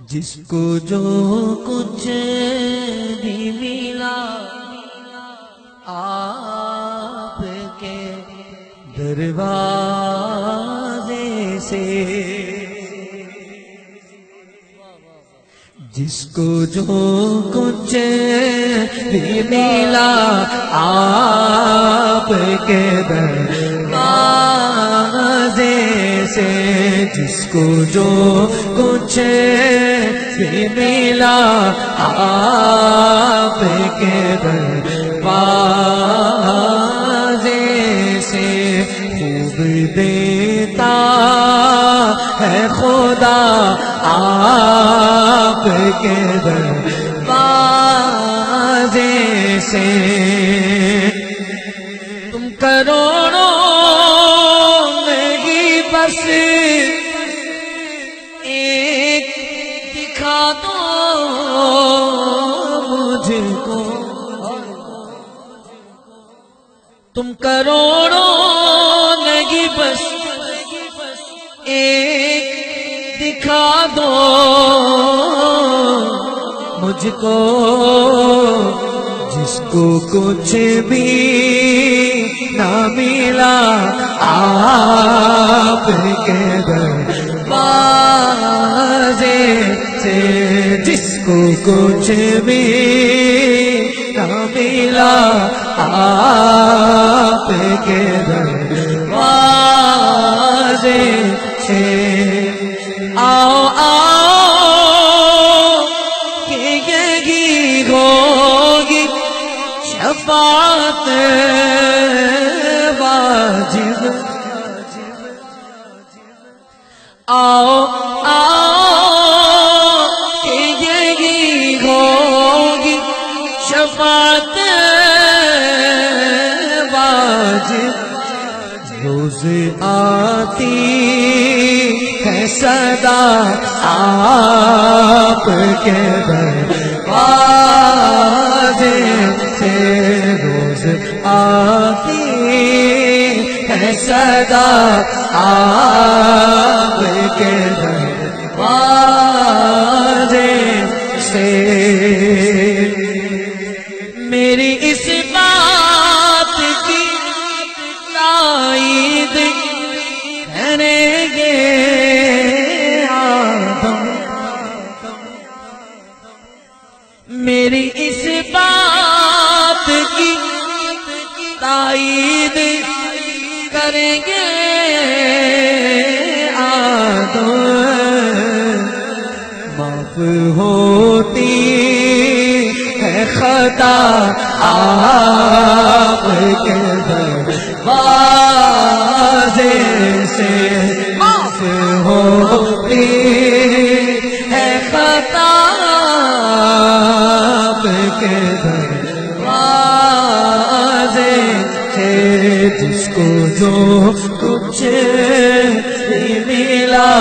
جس کو جو کچھ بھی ملا آپ کے دروازے سے، جس کو جو کچھ بھی ملا آپ کے دروازے سے، جس کو جو کچھ بھی ملا آپ کے دروازے سے، خوب دیتا ہے خدا آپ کے دروازے سے۔ تم کروڑوں میں ہی بس ایک دکھا دو مجھ کو، تم کروڑوں نہیں بس ایک دکھا دو مجھ کو، جس کو کچھ بھی نہ ملا آپ کے دروازے سے، جس کو کچھ بھی نہ ملا آپ کے دروازے سے۔ آؤ آؤ کہ یہی ہوگی شفاعت واجب، آؤ آؤ کہ یہی ہوگی شفاعت واجب، روز آتی ہے صدا آپ کے دروازے سے، روز آتی ہے صدا آپ کے دروازے سے۔ میری اس بات کی تائید کریں گے آدم، میری اس بات کی تائید کریں گے آدم، معاف ہوتی ہے خطا آپ کے دروازے سے، معاف ہوتی ہے خطا آپ کے دروازے سے، جس کو جو کچھ بھی ملا